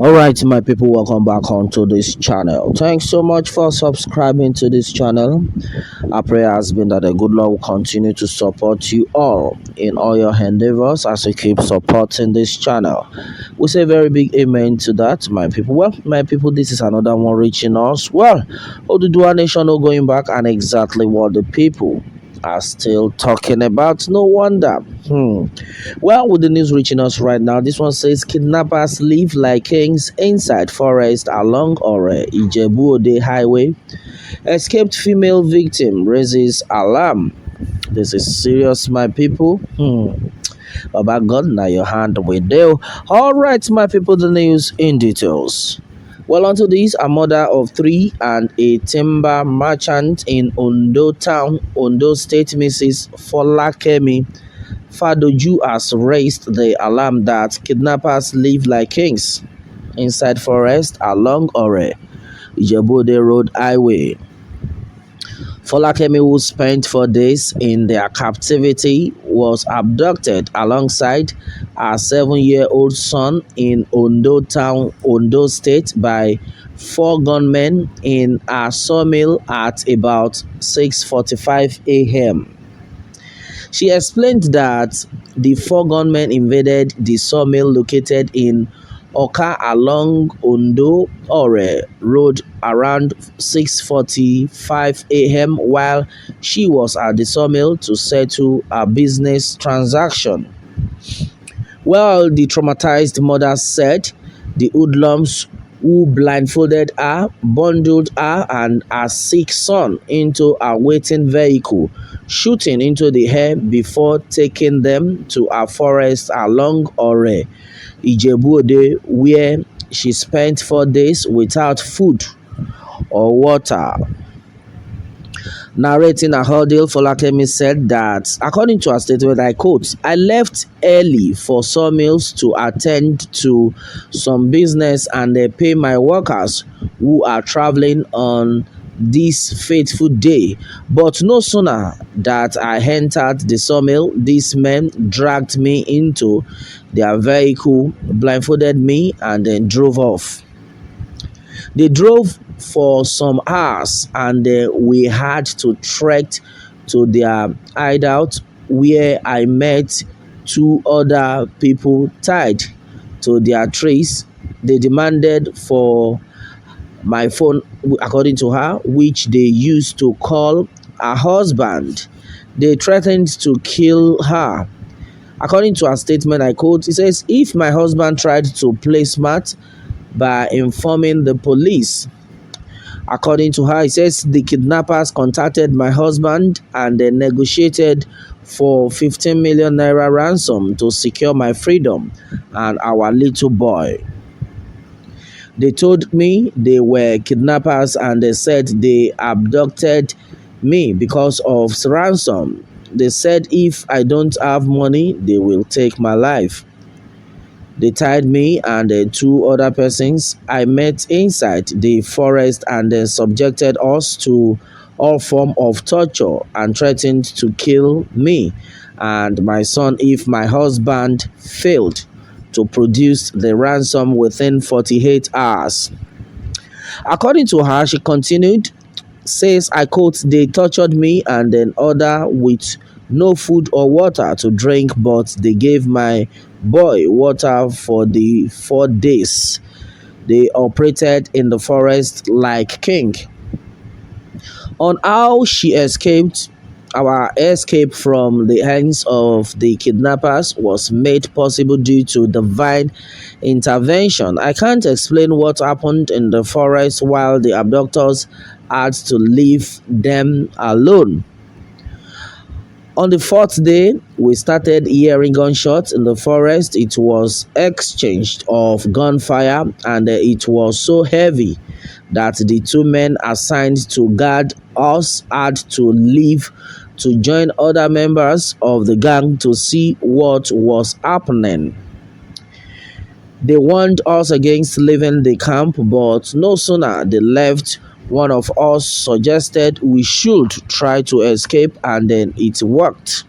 All right, my people, welcome back onto this channel. Thanks so much for subscribing to this channel. Our prayer has been that the good Lord will continue to support you all in all your endeavors as you keep supporting this channel. We say a very big amen to that, my people. Well, my people, this is another one reaching us. Well, Oduduwa Nation are going back and exactly what the people are still talking about. No wonder. Well, with the news reaching us right now, this one says kidnappers live like kings inside forest along Ijebu Ode highway. Escaped female victim raises alarm. This is serious, my people. Baba God, now your hand with you. All right, my people, the news in details. Well, onto this, a mother of three and a timber merchant in Ondo town, Ondo State, Mrs. Folakemi Fadoju has raised the alarm that kidnappers live like kings inside forest along Ijebu Road Highway. Folakemi, who spent 4 days in their captivity, was abducted alongside her 7-year-old son in Ondo town, Ondo State, by 4 gunmen in a sawmill at about 6:45 a.m. She explained that the 4 gunmen invaded the sawmill located in Oka along Ondo Road around 6:45 a.m. while she was at the sawmill to settle a business transaction. Well, the traumatized mother said the hoodlums who blindfolded her, bundled her and her sick son into a waiting vehicle, shooting into the air before taking them to a forest along Ijebu Ode, where she spent 4 days without food or water. Narrating a ordeal, Folakemi said that, according to her statement, I quote, I left early for sawmills to attend to some business and pay my workers who are traveling on this fateful day. But no sooner that I entered the sawmill, these men dragged me into their vehicle, blindfolded me, and then drove off. They drove for some hours and we had to trek to their hideout where I met 2 other people tied to their trees. They demanded for my phone, according to her, which they used to call her husband. They threatened to kill her. According to her statement, I quote, it says, if my husband tried to play smart by informing the police. According to her, it says the kidnappers contacted my husband and they negotiated for 15 million naira ransom to secure my freedom and our little boy. They told me they were kidnappers and they said they abducted me because of ransom. They said if I don't have money, they will take my life. They tied me and 2 other persons I met inside the forest and then subjected us to all form of torture and threatened to kill me and my son if my husband failed to produce the ransom within 48 hours. According to her, she continued, says, I quote, they tortured me and then order with no food or water to drink, but they gave my boy water for the 4 days. They operated in the forest like king. On how she escaped, our escape from the hands of the kidnappers was made possible due to divine intervention. I can't explain what happened in the forest while the abductors had to leave them alone. On the 4th day, we started hearing gunshots in the forest. It was exchanged of gunfire and it was so heavy that the 2 men assigned to guard us had to leave to join other members of the gang to see what was happening. They warned us against leaving the camp, but no sooner they left, one of us suggested we should try to escape and then it worked.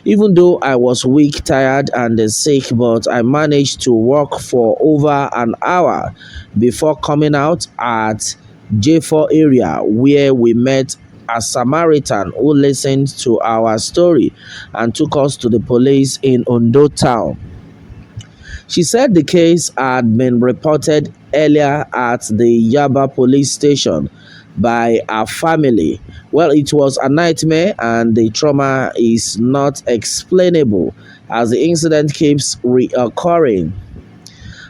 Even though I was weak, tired, and sick, but I managed to walk for over an hour before coming out at J4 area where we met a Samaritan who listened to our story and took us to the police in Ondo town. She said the case had been reported earlier at the Yaba police station by her family. Well, it was a nightmare and the trauma is not explainable as the incident keeps reoccurring.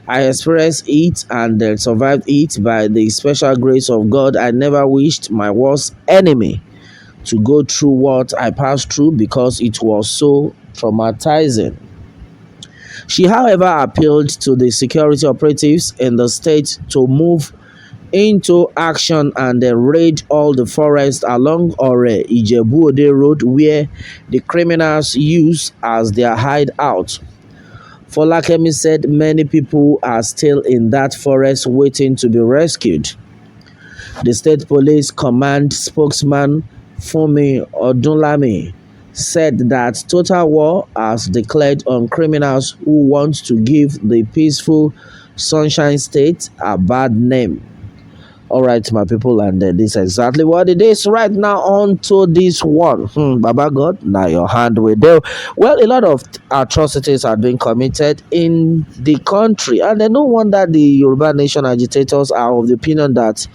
I experienced it and survived it by the special grace of God. I never wished my worst enemy to go through what I passed through because it was so traumatizing. She, however, appealed to the security operatives in the state to move into action and raid all the forest along Ijebu road where the criminals use as their hideout. Folakemi said many people are still in that forest waiting to be rescued. The State Police Command spokesman Funmi Odunlami said that total war has declared on criminals who want to give the peaceful Sunshine State a bad name. All right, my people, and this is exactly what it is right now. On to this one. Baba God, now your hand will do. Well, a lot of atrocities are being committed in the country, and no wonder the Yoruba Nation agitators are of the opinion that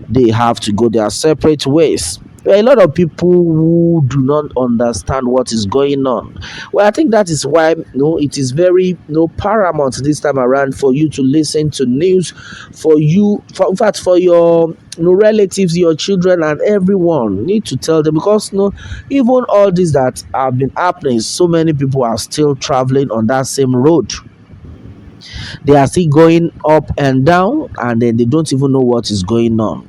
they have to go their separate ways. There are a lot of people who do not understand what is going on. Well, I think that is why it is very paramount this time around for you to listen to news, in fact, for your relatives, your children, and everyone need to tell them because even all this that have been happening, so many people are still traveling on that same road. They are still going up and down, and then they don't even know what is going on.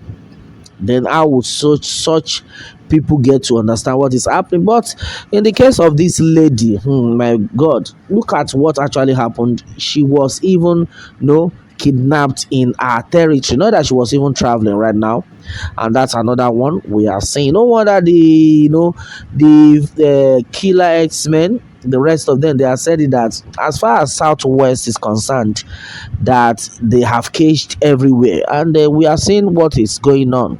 Then how would such people get to understand what is happening? But in the case of this lady, my God, look at what actually happened. She was even kidnapped in our territory. Not that she was even traveling right now, and that's another one we are saying. No wonder the killer X-Men, the rest of them, they are saying that as far as Southwest is concerned, that they have caged everywhere, and we are seeing what is going on.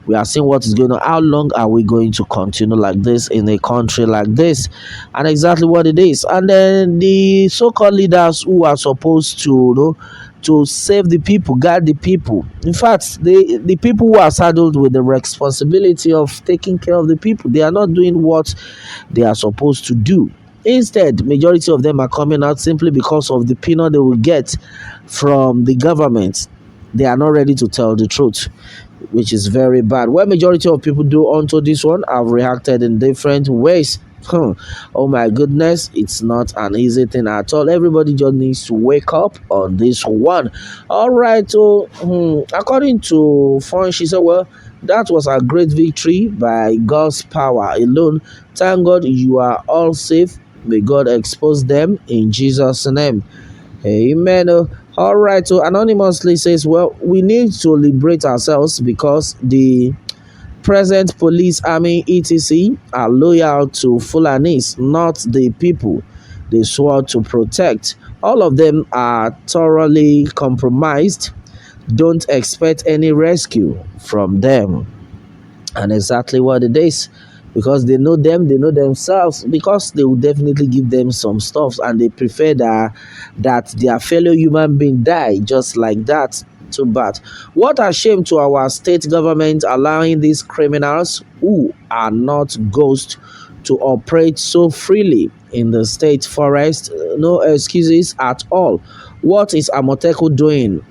We are seeing what is going on. How long are we going to continue like this in a country like this? And exactly what it is. And then the so-called leaders who are supposed to to save the people, guide the people. In fact, the people who are saddled with the responsibility of taking care of the people, they are not doing what they are supposed to do. Instead, majority of them are coming out simply because of the peanut they will get from the government. They are not ready to tell the truth, which is very bad. Well, majority of people do onto this one have reacted in different ways. Oh my goodness, it's not an easy thing at all. Everybody just needs to wake up on this one. All right, so according to Fon, she said, well, that was a great victory by God's power alone. Thank God you are all safe. May God expose them in Jesus' name. Amen. All right, so anonymously says, well, we need to liberate ourselves because the present police, army, etc. are loyal to Fulanis, not the people they swore to protect. All of them are thoroughly compromised. Don't expect any rescue from them. And exactly what it is, because they know them, they know themselves, because they will definitely give them some stuff, and they prefer that their fellow human being die just like that. Too bad. What a shame to our state government allowing these criminals who are not ghosts to operate so freely in the state forest. No excuses at all. What is Amoteco doing?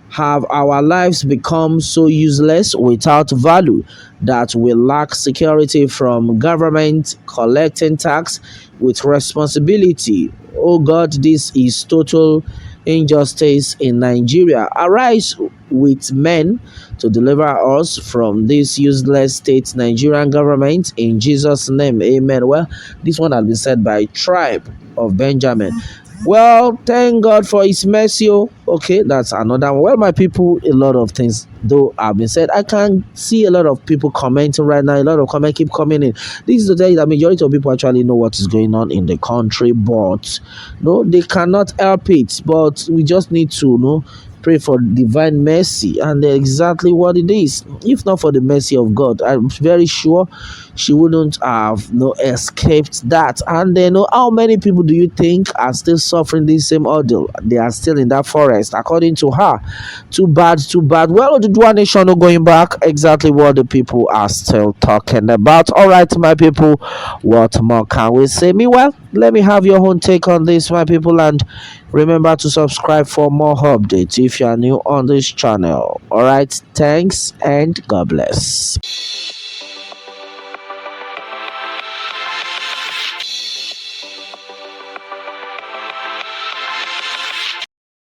Have our lives become so useless without value that we lack security from government collecting tax with responsibility? Oh God, this is total injustice in Nigeria. Arise with men to deliver us from this useless state Nigerian government in Jesus' name. Amen. Well, this one has been said by Tribe of Benjamin. Well, thank God for His mercy. Oh. Okay, that's another one. Well, my people, a lot of things though have been said. I can see a lot of people commenting right now. A lot of comments keep coming in. This is to tell you that majority of people actually know what is going on in the country, but no, they cannot help it. But we just need to pray for divine mercy, and exactly what it is. If not for the mercy of God, I'm very sure she wouldn't have escaped that. And then how many people do you think are still suffering this same ordeal? They are still in that forest, according to her. Too bad, too bad. Well, the Dua Nation are going back, exactly what the people are still talking about. All right, my people, what more can we say? Meanwhile, let me have your own take on this, my people, and remember to subscribe for more updates if you are new on this channel. All right, thanks and God bless.